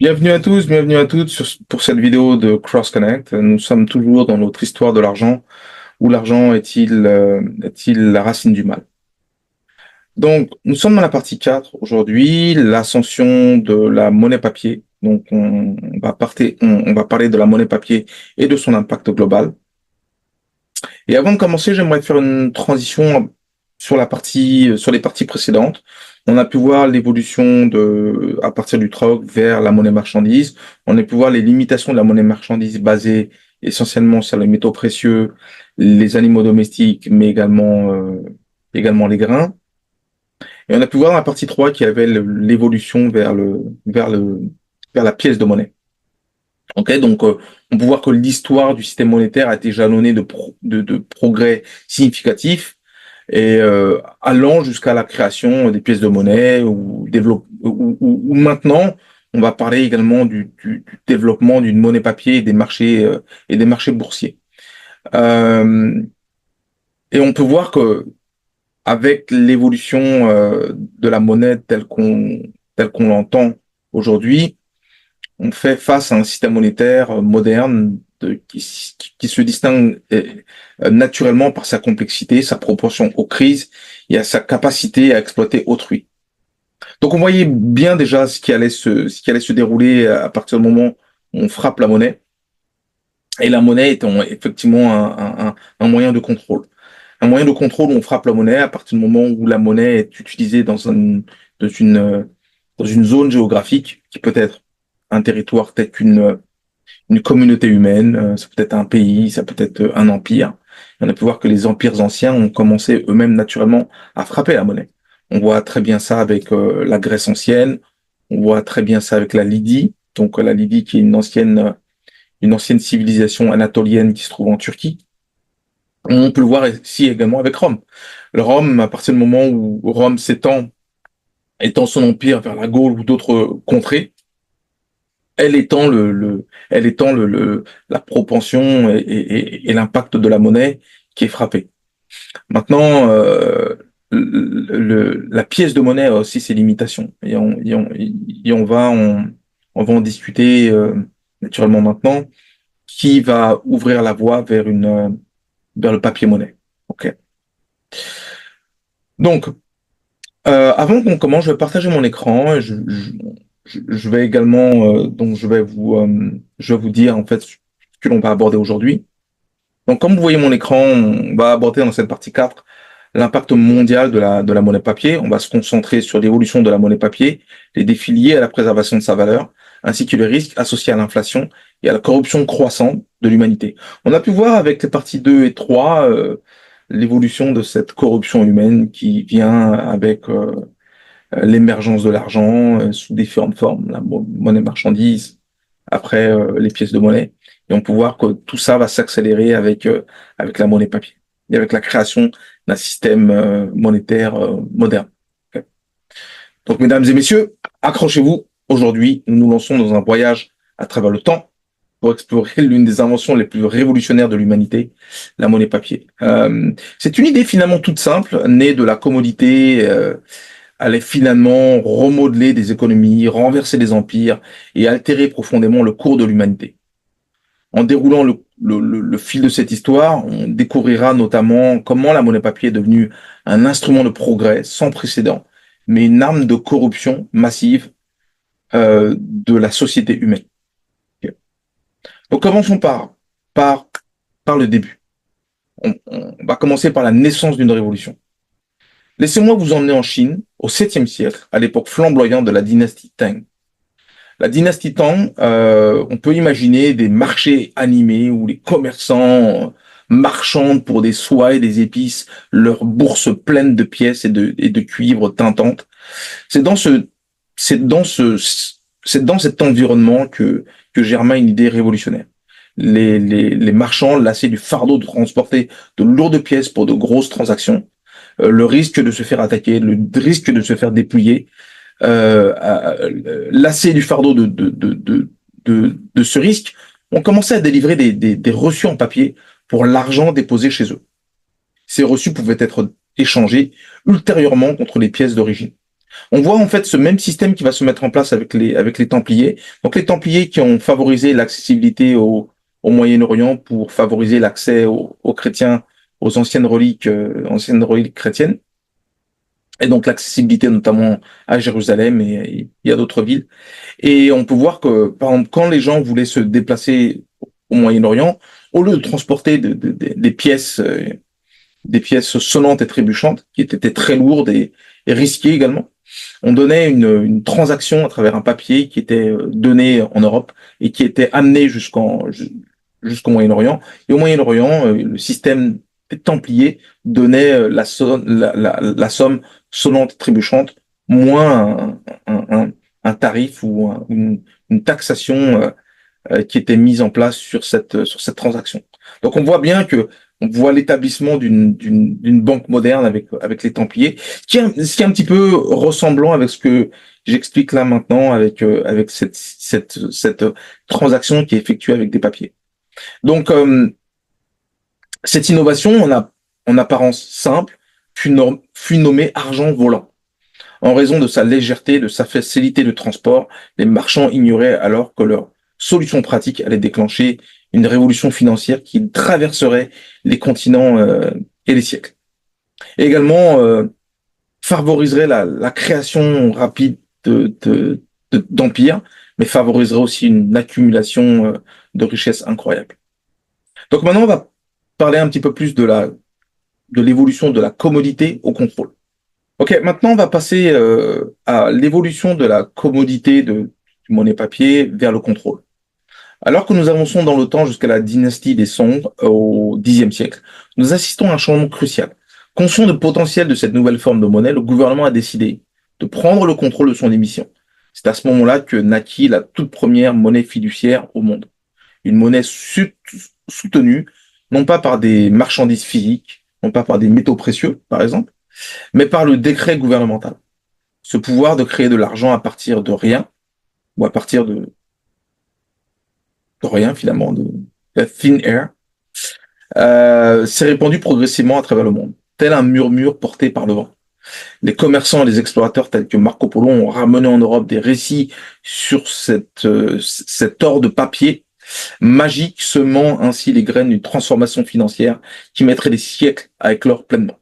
Bienvenue à tous, bienvenue à toutes pour cette vidéo de Cross Connect. Nous sommes toujours dans notre histoire de l'argent, où l'argent est-il la racine du mal. Donc, nous sommes dans la partie 4 aujourd'hui, l'ascension de la monnaie papier. Donc, on va parler de la monnaie papier et de son impact global. Et avant de commencer, j'aimerais faire une transition sur les parties précédentes. On a pu voir l'évolution à partir du troc vers la monnaie marchandise. On a pu voir les limitations de la monnaie marchandise basée essentiellement sur les métaux précieux, les animaux domestiques, mais également les grains. Et on a pu voir dans la partie 3 qu'il y avait l'évolution vers la pièce de monnaie. Ok, donc on peut voir que l'histoire du système monétaire a été jalonnée de progrès significatifs et allant jusqu'à la création des pièces de monnaie ou maintenant on va parler également du développement d'une monnaie papier et des marchés boursiers. Euh, et on peut voir que avec l'évolution de la monnaie telle qu'on l'entend aujourd'hui, on fait face à un système monétaire moderne qui se distingue naturellement par sa complexité, sa proportion aux crises et à sa capacité à exploiter autrui. Donc on voyait bien déjà ce qui allait se dérouler à partir du moment où on frappe la monnaie, et la monnaie étant effectivement un moyen de contrôle. Un moyen de contrôle où on frappe la monnaie à partir du moment où la monnaie est utilisée dans une, dans une zone géographique qui peut être un territoire tel une communauté humaine, ça peut être un pays, ça peut être un empire. Et on a pu voir que les empires anciens ont commencé eux-mêmes naturellement à frapper la monnaie. On voit très bien ça avec la Grèce ancienne, on voit très bien ça avec la Lydie, donc la Lydie qui est une ancienne civilisation anatolienne qui se trouve en Turquie. On peut le voir ici également avec Rome. Le Rome, à partir du moment où Rome étend son empire vers la Gaule ou d'autres contrées, elle étend la propension et l'impact de la monnaie qui est frappée. Maintenant, la pièce de monnaie a aussi ses limitations. On va en discuter naturellement maintenant, qui va ouvrir la voie vers le papier monnaie. Ok. Donc, avant qu'on commence, je vais partager mon écran. Je vais également, je vais vous dire en fait ce que l'on va aborder aujourd'hui. Donc, comme vous voyez mon écran, on va aborder dans cette partie 4 l'impact mondial de la monnaie papier. On va se concentrer sur l'évolution de la monnaie papier, les défis liés à la préservation de sa valeur, ainsi que les risques associés à l'inflation et à la corruption croissante de l'humanité. On a pu voir avec les parties 2 et 3 l'évolution de cette corruption humaine qui vient avec l'émergence de l'argent sous différentes formes, la monnaie marchandise, après les pièces de monnaie. Et on peut voir que tout ça va s'accélérer avec la monnaie papier et avec la création d'un système monétaire moderne. Okay. Donc, mesdames et messieurs, accrochez-vous. Aujourd'hui, nous nous lançons dans un voyage à travers le temps pour explorer l'une des inventions les plus révolutionnaires de l'humanité, la monnaie papier. C'est une idée finalement toute simple, née de la commodité, allait finalement remodeler des économies, renverser des empires et altérer profondément le cours de l'humanité. En déroulant le fil de cette histoire, on découvrira notamment comment la monnaie papier est devenue un instrument de progrès sans précédent, mais une arme de corruption massive de la société humaine. Okay. Donc commençons par, par le début. On va commencer par la naissance d'une révolution. Laissez-moi vous emmener en Chine, au 7e siècle, à l'époque flamboyante de la dynastie Tang. La dynastie Tang, on peut imaginer des marchés animés où les commerçants marchandent pour des soies et des épices, leurs bourses pleines de pièces et de cuivre tintantes. C'est dans ce, c'est dans ce, c'est dans cet environnement que germa une idée révolutionnaire. Les marchands lassaient du fardeau de transporter de lourdes pièces pour de grosses transactions, le risque de se faire attaquer, le risque de se faire dépouiller, lassés du fardeau de ce risque, ont commencé à délivrer des reçus en papier pour l'argent déposé chez eux. Ces reçus pouvaient être échangés ultérieurement contre les pièces d'origine. On voit en fait ce même système qui va se mettre en place avec les Templiers. Donc les Templiers qui ont favorisé l'accessibilité au Moyen-Orient pour favoriser l'accès aux chrétiens, aux anciennes reliques chrétiennes, et donc l'accessibilité notamment à Jérusalem et il y a d'autres villes. Et on peut voir que, par exemple, quand les gens voulaient se déplacer au Moyen-Orient, au lieu de transporter des pièces sonnantes et trébuchantes, qui étaient très lourdes et risquées également, on donnait une transaction à travers un papier qui était donné en Europe et qui était amené jusqu'au Moyen-Orient. Et au Moyen-Orient, le système des Templiers donnait la somme sonnante et trébuchante moins un tarif ou une taxation qui était mise en place sur cette transaction. Donc on voit bien que on voit l'établissement d'une banque moderne avec les Templiers, ce qui est un petit peu ressemblant avec ce que j'explique là maintenant avec cette transaction qui est effectuée avec des papiers. Donc cette innovation, en apparence simple, fut nommée argent volant. En raison de sa légèreté, de sa facilité de transport, les marchands ignoraient alors que leur solution pratique allait déclencher une révolution financière qui traverserait les continents et les siècles. Et également favoriserait la création rapide d'empires, mais favoriserait aussi une accumulation de richesses incroyables. Donc maintenant, on va parler un petit peu plus de l'évolution de la commodité au contrôle. Ok, maintenant on va passer à l'évolution de la commodité du monnaie papier vers le contrôle. Alors que nous avançons dans le temps jusqu'à la dynastie des Song au Xe siècle, nous assistons à un changement crucial. Conscient du potentiel de cette nouvelle forme de monnaie, le gouvernement a décidé de prendre le contrôle de son émission. C'est à ce moment-là que naquit la toute première monnaie fiduciaire au monde. Une monnaie soutenue non pas par des marchandises physiques, non pas par des métaux précieux, par exemple, mais par le décret gouvernemental. Ce pouvoir de créer de l'argent à partir de rien, ou à partir de rien finalement, de thin air, s'est répandu progressivement à travers le monde, tel un murmure porté par le vent. Les commerçants et les explorateurs tels que Marco Polo ont ramené en Europe des récits sur cet or de papier magique, semant ainsi les graines d'une transformation financière qui mettrait des siècles à éclore pleinement.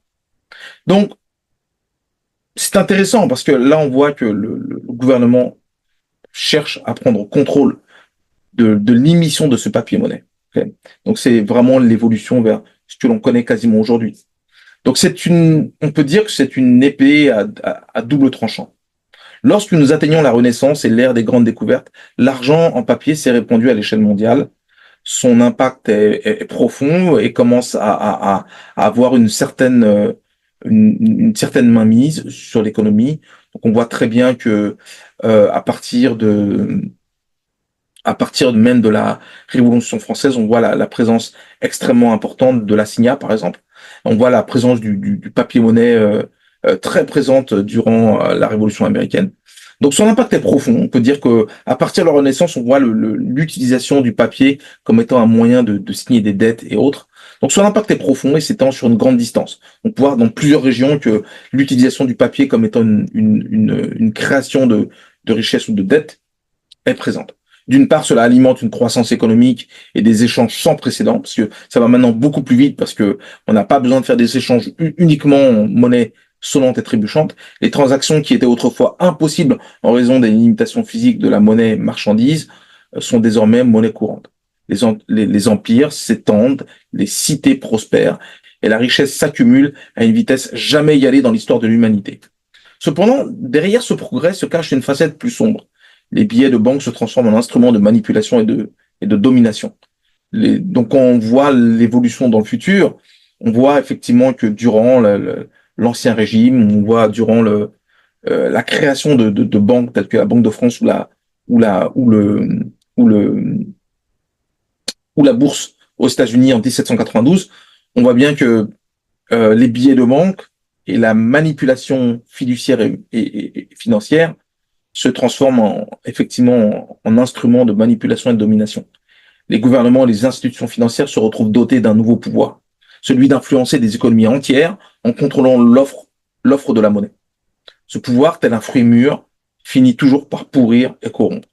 Donc, c'est intéressant parce que là, on voit que le gouvernement cherche à prendre contrôle de l'émission de ce papier-monnaie. Okay. Donc, c'est vraiment l'évolution vers ce que l'on connaît quasiment aujourd'hui. Donc, on peut dire que c'est une épée à double tranchant. Lorsque nous atteignons la Renaissance et l'ère des grandes découvertes, l'argent en papier s'est répandu à l'échelle mondiale. Son impact est profond et commence à avoir une certaine mainmise sur l'économie. Donc, on voit très bien que à partir même de la Révolution française, on voit la présence extrêmement importante de la signa, par exemple. On voit la présence du papier-monnaie très présente durant la Révolution américaine. Donc son impact est profond. On peut dire que à partir de la Renaissance, on voit l'utilisation du papier comme étant un moyen de signer des dettes et autres. Donc son impact est profond et s'étend sur une grande distance. On peut voir dans plusieurs régions que l'utilisation du papier comme étant une création de richesse ou de dette est présente. D'une part, cela alimente une croissance économique et des échanges sans précédent, parce que ça va maintenant beaucoup plus vite, parce que on n'a pas besoin de faire des échanges uniquement en monnaie sonnante et trébuchante. Les transactions qui étaient autrefois impossibles en raison des limitations physiques de la monnaie marchandise sont désormais monnaie courante. Les empires s'étendent, les cités prospèrent et la richesse s'accumule à une vitesse jamais égalée dans l'histoire de l'humanité. Cependant, derrière ce progrès se cache une facette plus sombre. Les billets de banque se transforment en instruments de manipulation et de domination. Donc, quand on voit l'évolution dans le futur, on voit effectivement que durant l'ancien régime, on voit durant la création de banques telles que la Banque de France ou la bourse aux États-Unis en 1792, on voit bien que les billets de banque et la manipulation fiduciaire et financière se transforment effectivement en instruments de manipulation et de domination. Les gouvernements et les institutions financières se retrouvent dotés d'un nouveau pouvoir, celui d'influencer des économies entières en contrôlant l'offre de la monnaie. Ce pouvoir, tel un fruit mûr, finit toujours par pourrir et corrompre.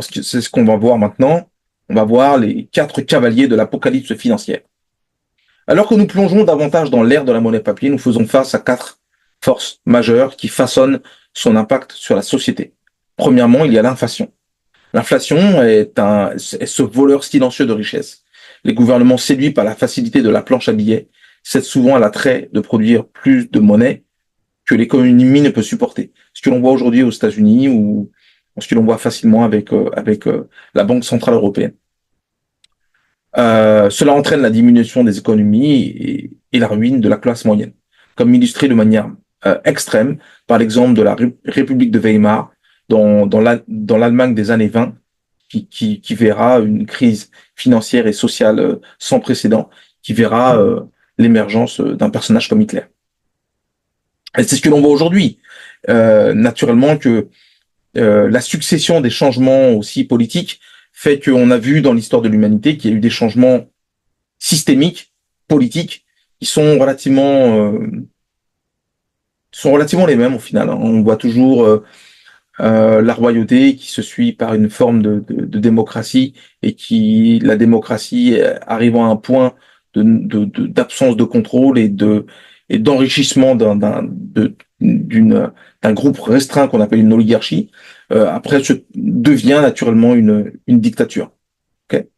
C'est ce qu'on va voir maintenant. On va voir les 4 cavaliers de l'apocalypse financière. Alors que nous plongeons davantage dans l'ère de la monnaie papier, nous faisons face à 4 forces majeures qui façonnent son impact sur la société. Premièrement, il y a l'inflation. L'inflation est ce voleur silencieux de richesse. Les gouvernements séduits par la facilité de la planche à billets cèdent souvent à l'attrait de produire plus de monnaie que l'économie ne peut supporter. Ce que l'on voit aujourd'hui aux États-Unis ou ce que l'on voit facilement avec la Banque centrale européenne. Cela entraîne la diminution des économies et la ruine de la classe moyenne, comme illustré de manière extrême par l'exemple de la République de Weimar dans l'Allemagne des années 20, qui verra une crise financière et sociale sans précédent, qui verra l'émergence d'un personnage comme Hitler. Et c'est ce que l'on voit aujourd'hui. Naturellement que la succession des changements aussi politiques fait qu'on a vu dans l'histoire de l'humanité qu'il y a eu des changements systémiques, politiques, qui sont relativement les mêmes au final. On voit toujours la royauté qui se suit par une forme de démocratie et la démocratie arrivant à un point d'absence de contrôle et d'enrichissement d'un groupe restreint qu'on appelle une oligarchie, après devient naturellement une dictature. Okay.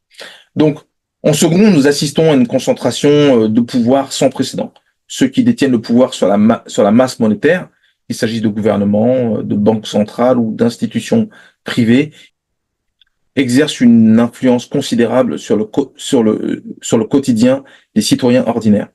Donc, en second, nous assistons à une concentration de pouvoir sans précédent. Ceux qui détiennent le pouvoir sur la masse monétaire, qu'il s'agisse de gouvernements, de banques centrales ou d'institutions privées, exercent une influence considérable sur le quotidien des citoyens ordinaires.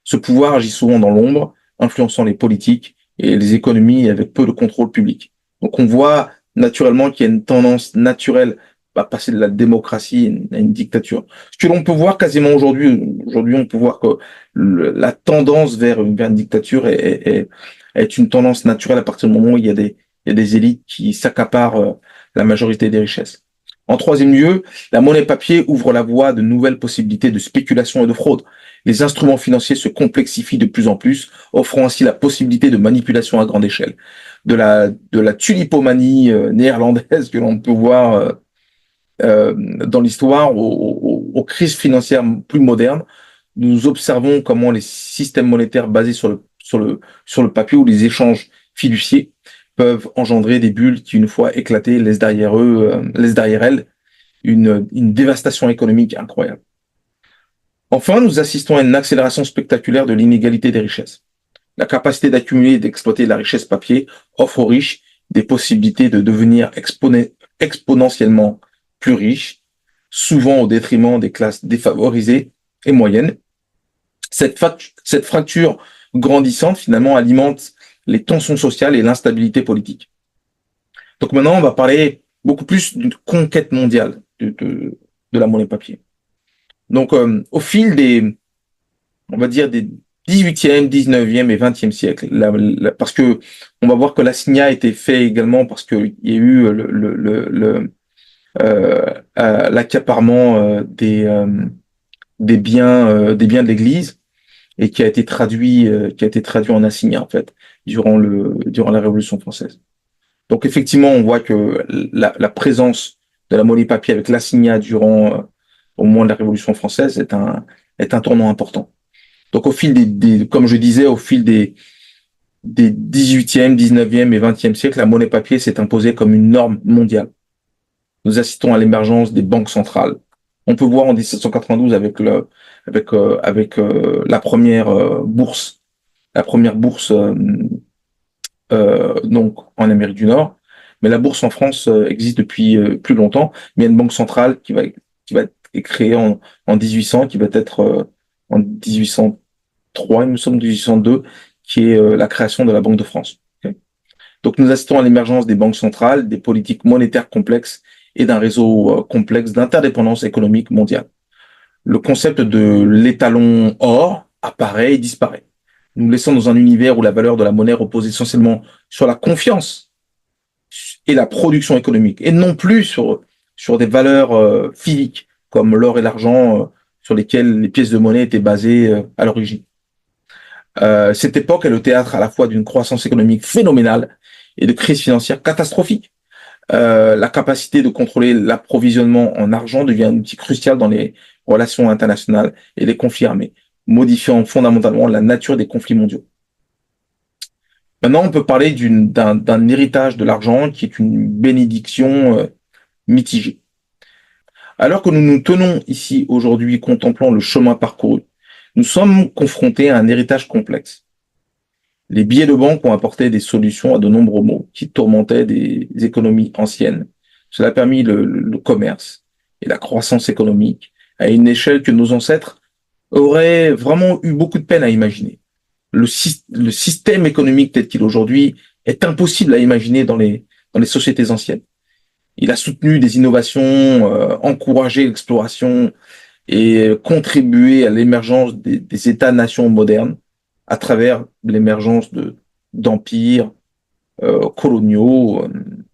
Ce pouvoir agit souvent dans l'ombre, influençant les politiques et les économies avec peu de contrôle public. Donc on voit naturellement qu'il y a une tendance naturelle à passer de la démocratie à une dictature. Ce que l'on peut voir quasiment aujourd'hui, on peut voir que la tendance vers une dictature est une tendance naturelle à partir du moment où il y a des élites qui s'accaparent la majorité des richesses. En troisième lieu, la monnaie papier ouvre la voie à de nouvelles possibilités de spéculation et de fraude. Les instruments financiers se complexifient de plus en plus, offrant ainsi la possibilité de manipulation à grande échelle. De la tulipomanie néerlandaise que l'on peut voir dans l'histoire aux crises financières plus modernes, nous observons comment les systèmes monétaires basés sur le papier ou les échanges fiduciaires peuvent engendrer des bulles qui, une fois éclatées, laissent derrière elles une dévastation économique incroyable. Enfin, nous assistons à une accélération spectaculaire de l'inégalité des richesses. La capacité d'accumuler et d'exploiter la richesse papier offre aux riches des possibilités de devenir exponentiellement plus riches, souvent au détriment des classes défavorisées et moyennes. Cette fracture grandissante, finalement, alimente les tensions sociales et l'instabilité politique. Donc maintenant, on va parler beaucoup plus d'une conquête mondiale de la monnaie papier. Donc, au fil on va dire, des 18e, 19e et 20e siècle, parce que on va voir que l'assignat a été fait également parce qu'il y a eu l'accaparement des biens de l'Église et qui a été traduit en assignat en fait durant la Révolution française. Donc effectivement, on voit que la présence de la monnaie papier avec l'assignat durant au moment de la Révolution française est un tournant important. Donc au fil comme je disais, au fil des 18e, 19e et 20e siècles, la monnaie papier s'est imposée comme une norme mondiale. Nous assistons à l'émergence des banques centrales. On peut voir en 1792 avec la première bourse, donc en Amérique du Nord, mais la bourse en France existe depuis plus longtemps. Mais il y a une banque centrale qui va être créée en 1800, qui va être en 1803, il me semble 1802, qui est la création de la Banque de France. Okay. Donc nous assistons à l'émergence des banques centrales, des politiques monétaires complexes et d'un réseau complexe d'interdépendance économique mondiale. Le concept de l'étalon or apparaît et disparaît. Nous laissons dans un univers où la valeur de la monnaie repose essentiellement sur la confiance et la production économique, et non plus sur des valeurs physiques comme l'or et l'argent sur lesquels les pièces de monnaie étaient basées à l'origine. Cette époque est le théâtre à la fois d'une croissance économique phénoménale et de crise financière catastrophique. La capacité de contrôler l'approvisionnement en argent devient un outil crucial dans les relations internationales et les conflits armés, modifiant fondamentalement la nature des conflits mondiaux. Maintenant, on peut parler d'un héritage de l'argent qui est une bénédiction mitigée. Alors que nous nous tenons ici aujourd'hui contemplant le chemin parcouru, nous sommes confrontés à un héritage complexe. Les billets de banque ont apporté des solutions à de nombreux maux qui tourmentaient des économies anciennes. Cela a permis le commerce et la croissance économique à une échelle que nos ancêtres auraient vraiment eu beaucoup de peine à imaginer. Le système économique tel qu'il est aujourd'hui est impossible à imaginer dans les sociétés anciennes. Il a soutenu des innovations, encouragé l'exploration et contribué à l'émergence des États-nations modernes à travers l'émergence d'empires coloniaux,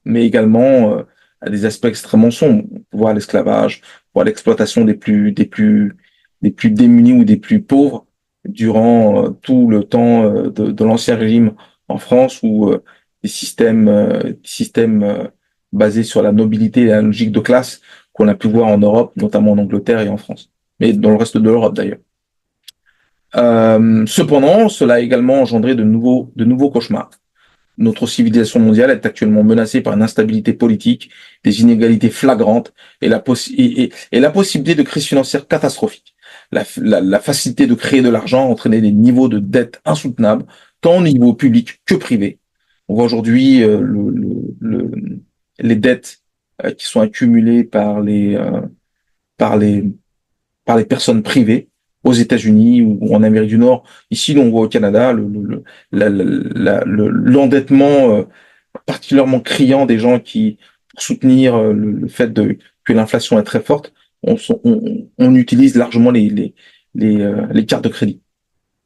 mais également à des aspects extrêmement sombres, voire l'esclavage, voire l'exploitation des plus démunis ou des plus pauvres durant tout le temps de l'Ancien Régime en France, où des systèmes basés sur la nobilité et la logique de classe qu'on a pu voir en Europe, notamment en Angleterre et en France, mais dans le reste de l'Europe d'ailleurs. Cependant, cela a également engendré de nouveaux cauchemars. Notre civilisation mondiale est actuellement menacée par une instabilité politique, des inégalités flagrantes et la possibilité de crises financières catastrophiques. La facilité de créer de l'argent a entraîné des niveaux de dette insoutenables, tant au niveau public que privé. On voit aujourd'hui les dettes qui sont accumulées par les, par les personnes privées aux États-Unis ou en Amérique du Nord. Ici, on voit au Canada l'endettement particulièrement criant des gens qui, pour soutenir le fait que l'inflation est très forte, on utilise largement les cartes de crédit.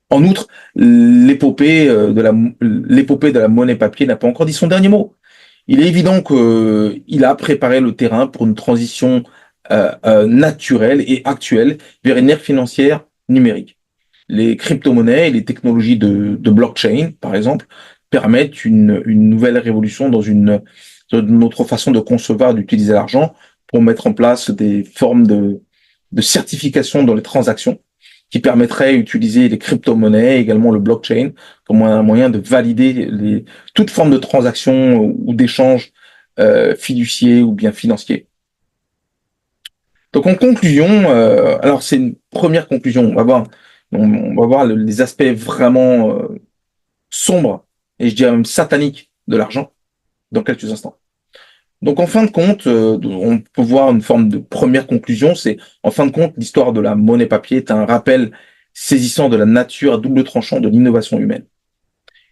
En outre, l'épopée de la monnaie papier n'a pas encore dit son dernier mot. Il est évident qu'il a préparé le terrain pour une transition naturelle et actuelle vers une ère financière numérique. Les crypto-monnaies et les technologies de blockchain, par exemple, permettent une nouvelle révolution dans notre façon de concevoir, d'utiliser l'argent pour mettre en place des formes de certification dans les transactions qui permettraient d'utiliser les crypto-monnaies, également le blockchain, comme un moyen de valider toute forme de transaction ou d'échange fiduciaire ou bien financier. Donc en conclusion, alors c'est une première conclusion, on va voir les aspects vraiment sombres et je dirais même sataniques de l'argent dans quelques instants. Donc en fin de compte, on peut voir une forme de première conclusion, c'est en fin de compte l'histoire de la monnaie papier est un rappel saisissant de la nature à double tranchant de l'innovation humaine.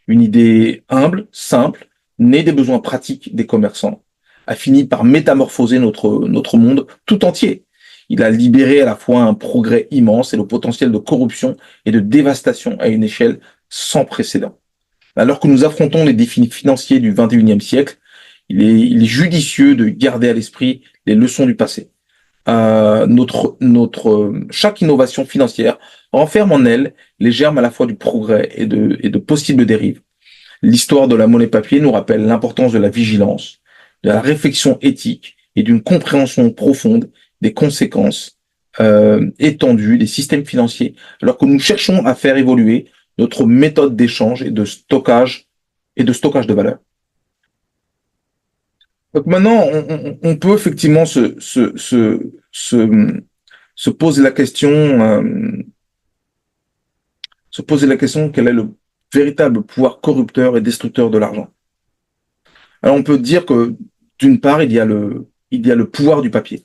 Une idée humble, simple, née des besoins pratiques des commerçants, a fini par métamorphoser notre monde tout entier. Il a libéré à la fois un progrès immense et le potentiel de corruption et de dévastation à une échelle sans précédent. Alors que nous affrontons les défis financiers du XXIe siècle, il est judicieux de garder à l'esprit les leçons du passé. Chaque innovation financière renferme en elle les germes à la fois du progrès et de possibles dérives. L'histoire de la monnaie papier nous rappelle l'importance de la vigilance, de la réflexion éthique et d'une compréhension profonde des conséquences étendues des systèmes financiers, alors que nous cherchons à faire évoluer notre méthode d'échange et de stockage de valeur. Donc maintenant, on peut effectivement se poser la question, quel est le véritable pouvoir corrupteur et destructeur de l'argent. Alors on peut dire que d'une part, il y a le pouvoir du papier.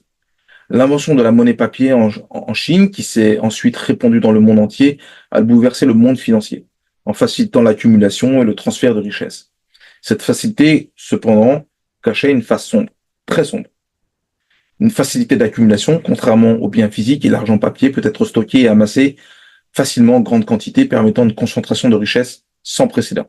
L'invention de la monnaie papier en Chine, qui s'est ensuite répandue dans le monde entier, a bouleversé le monde financier, en facilitant l'accumulation et le transfert de richesses. Cette facilité, cependant, cachait une face sombre, très sombre. Une facilité d'accumulation, contrairement aux biens physiques et l'argent papier, peut être stocké et amassé facilement en grande quantité, permettant une concentration de richesses sans précédent.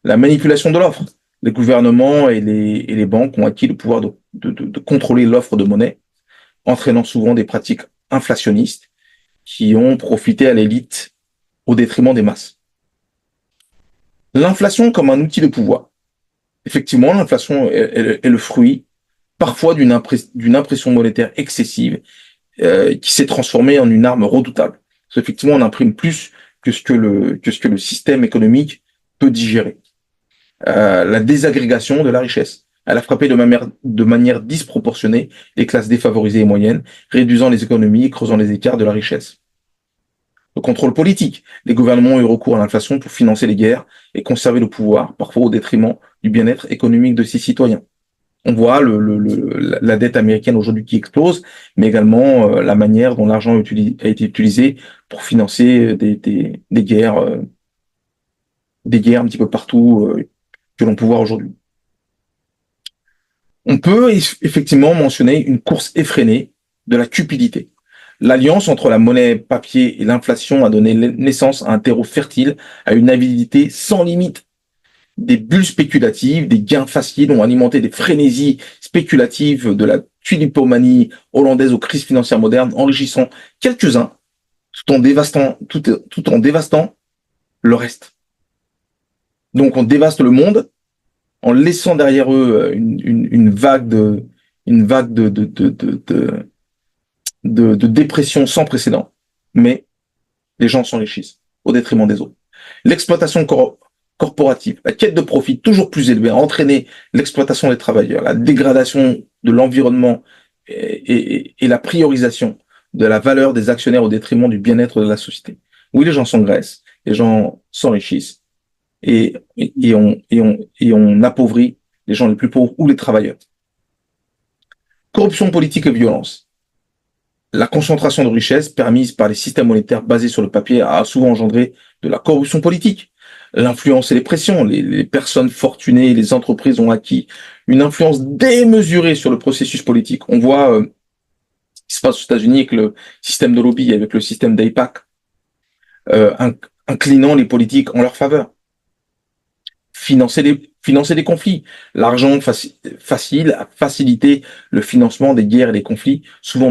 La manipulation de l'offre. Les gouvernements et les banques ont acquis le pouvoir de contrôler l'offre de monnaie, entraînant souvent des pratiques inflationnistes qui ont profité à l'élite au détriment des masses. L'inflation comme un outil de pouvoir. Effectivement, l'inflation est le fruit parfois d'une impression monétaire excessive qui s'est transformée en une arme redoutable. Parce qu'effectivement, on imprime plus que ce que le système économique peut digérer. La désagrégation de la richesse. Elle a frappé de manière disproportionnée les classes défavorisées et moyennes, réduisant les économies et creusant les écarts de la richesse. Le contrôle politique. Les gouvernements ont eu recours à l'inflation pour financer les guerres et conserver le pouvoir, parfois au détriment du bien-être économique de ses citoyens. On voit la dette américaine aujourd'hui qui explose, mais également la manière dont l'argent a été utilisé pour financer des guerres un petit peu partout que l'on peut voir aujourd'hui. On peut effectivement mentionner une course effrénée de la cupidité. L'alliance entre la monnaie papier et l'inflation a donné naissance à un terreau fertile, à une avidité sans limite. Des bulles spéculatives, des gains faciles ont alimenté des frénésies spéculatives de la tulipomanie hollandaise aux crises financières modernes, enrichissant quelques-uns tout en dévastant le reste. Donc on dévaste le monde en laissant derrière eux une vague de dépression sans précédent. Mais les gens s'enrichissent au détriment des autres. L'exploitation corporative, la quête de profit toujours plus élevée a entraîné l'exploitation des travailleurs, la dégradation de l'environnement et la priorisation de la valeur des actionnaires au détriment du bien-être de la société. Oui, les gens s'engraissent, les gens s'enrichissent et on appauvrit les gens les plus pauvres ou les travailleurs. Corruption politique et violence. La concentration de richesses permise par les systèmes monétaires basés sur le papier a souvent engendré de la corruption politique. L'influence et les pressions, les personnes fortunées, les entreprises ont acquis une influence démesurée sur le processus politique. On voit ce qui se passe aux États-Unis avec le système de lobby, avec le système d'AIPAC, inclinant les politiques en leur faveur. Financer des conflits. L'argent facile a facilité le financement des guerres et des conflits, souvent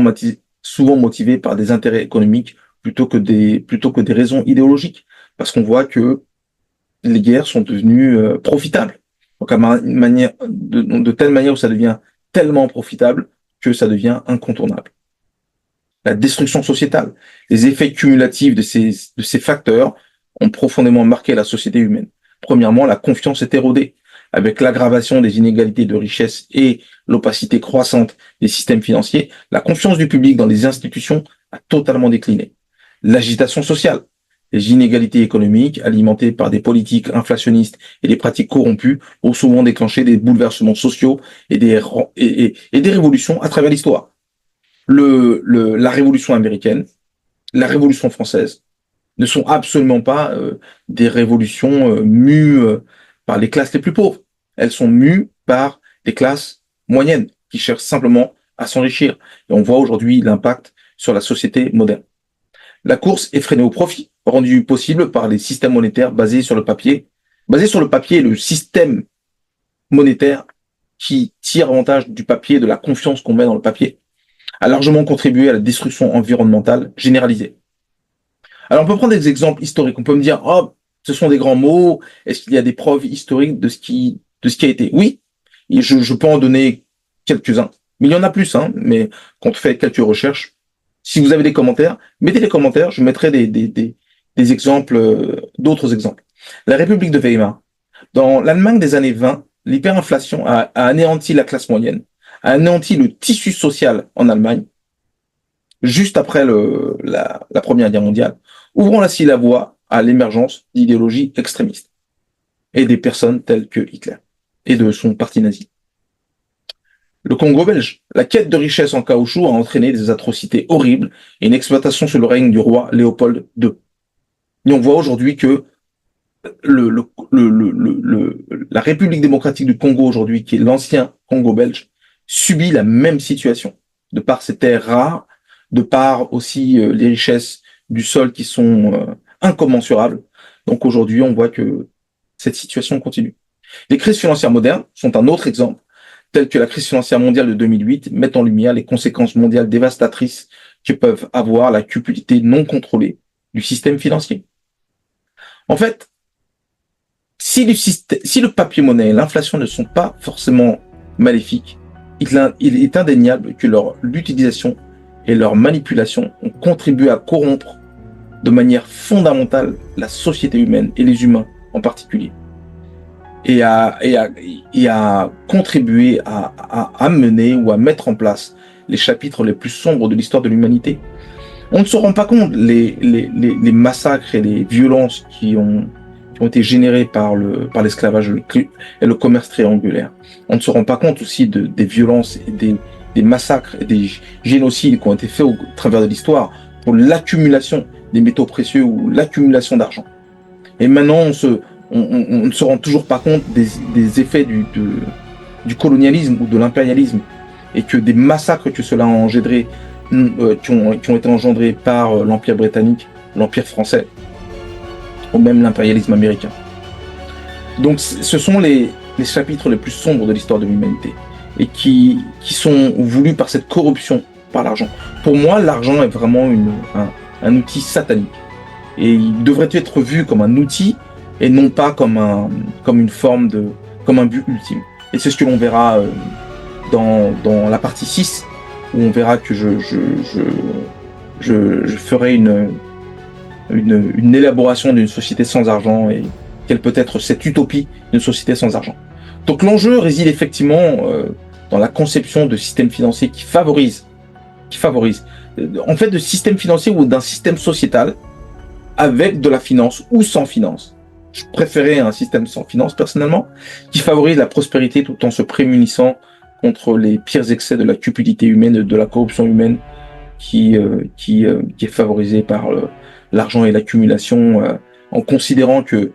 motivés par des intérêts économiques plutôt que des raisons idéologiques. Parce qu'on voit que les guerres sont devenues profitables. Donc de telle manière où ça devient tellement profitable que ça devient incontournable. La destruction sociétale. Les effets cumulatifs de ces facteurs ont profondément marqué la société humaine. Premièrement, la confiance est érodée, avec l'aggravation des inégalités de richesse et l'opacité croissante des systèmes financiers. La confiance du public dans les institutions a totalement décliné. L'agitation sociale. Les inégalités économiques, alimentées par des politiques inflationnistes et des pratiques corrompues, ont souvent déclenché des bouleversements sociaux et des révolutions à travers l'histoire. La révolution américaine, la révolution française, ne sont absolument pas des révolutions mues par les classes les plus pauvres. Elles sont mues par des classes moyennes qui cherchent simplement à s'enrichir. Et on voit aujourd'hui l'impact sur la société moderne. La course effrénée au profit, rendue possible par les systèmes monétaires basés sur le papier. Basés sur le papier, le système monétaire qui tire avantage du papier, de la confiance qu'on met dans le papier, a largement contribué à la destruction environnementale généralisée. Alors, on peut prendre des exemples historiques. On peut me dire, oh, ce sont des grands mots. Est-ce qu'il y a des preuves historiques de ce qui a été? Oui, et je peux en donner quelques-uns. Mais il y en a plus, hein. Mais quand on fait quelques recherches, si vous avez des commentaires, mettez les commentaires. Je mettrai des exemples, d'autres exemples. La République de Weimar. Dans l'Allemagne des années 20, l'hyperinflation a anéanti la classe moyenne, a anéanti le tissu social en Allemagne, juste après la Première Guerre mondiale, ouvrant ainsi la voie à l'émergence d'idéologies extrémistes et des personnes telles que Hitler et de son parti nazi. Le Congo belge. La quête de richesse en caoutchouc a entraîné des atrocités horribles et une exploitation sous le règne du roi Léopold II. Et on voit aujourd'hui que la République démocratique du Congo aujourd'hui, qui est l'ancien Congo belge, subit la même situation, de par ses terres rares, de par aussi les richesses du sol qui sont incommensurables. Donc aujourd'hui, on voit que cette situation continue. Les crises financières modernes sont un autre exemple, telles que la crise financière mondiale de 2008 mettent en lumière les conséquences mondiales dévastatrices que peuvent avoir la cupidité non contrôlée du système financier. En fait, si le papier-monnaie et l'inflation ne sont pas forcément maléfiques, il est indéniable que l'utilisation et leur manipulation ont contribué à corrompre de manière fondamentale la société humaine et les humains en particulier, et à contribuer à amener ou à mettre en place les chapitres les plus sombres de l'histoire de l'humanité. On ne se rend pas compte les massacres et les violences qui ont été générés par l'esclavage et le commerce triangulaire. On ne se rend pas compte aussi des violences et des massacres et des génocides qui ont été faits au travers de l'histoire pour l'accumulation des métaux précieux ou l'accumulation d'argent. Et maintenant, on ne se rend toujours pas compte des effets du colonialisme ou de l'impérialisme, et que des massacres que cela a engendré, qui ont été engendrés par l'Empire britannique, l'Empire français, ou même l'impérialisme américain. Donc ce sont les chapitres les plus sombres de l'histoire de l'humanité, et qui sont voulus par cette corruption, par l'argent. Pour moi, l'argent est vraiment un outil satanique, et il devrait être vu comme un outil et non pas comme une forme comme un but ultime. Et c'est ce que l'on verra dans la partie 6, où on verra que je ferai une élaboration d'une société sans argent, et quelle peut être cette utopie d'une société sans argent. Donc l'enjeu réside effectivement dans la conception de systèmes financiers qui favorisent, en fait, de systèmes financiers ou d'un système sociétal avec de la finance ou sans finance. Je préférais un système sans finance personnellement, qui favorise la prospérité tout en se prémunissant contre les pires excès de la cupidité humaine, de la corruption humaine qui est favorisée par l'argent et l'accumulation, en considérant que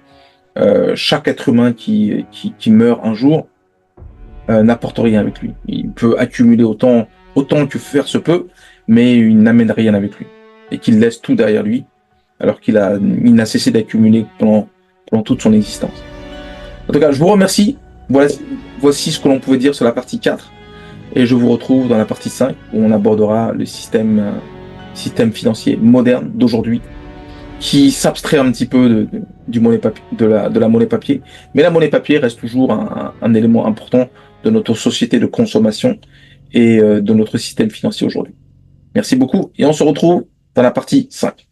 chaque être humain qui meurt un jour n'apporte rien avec lui. Il peut accumuler autant que faire se peut, mais il n'amène rien avec lui, et qu'il laisse tout derrière lui, alors qu'il n'a cessé d'accumuler pendant toute son existence. En tout cas, je vous remercie. Voici ce que l'on pouvait dire sur la partie 4, et je vous retrouve dans la partie 5, où on abordera le système financier moderne d'aujourd'hui, qui s'abstrait un petit peu de la monnaie papier. Mais la monnaie papier reste toujours un élément important de notre société de consommation et de notre système financier aujourd'hui. Merci beaucoup, et on se retrouve dans la partie 5.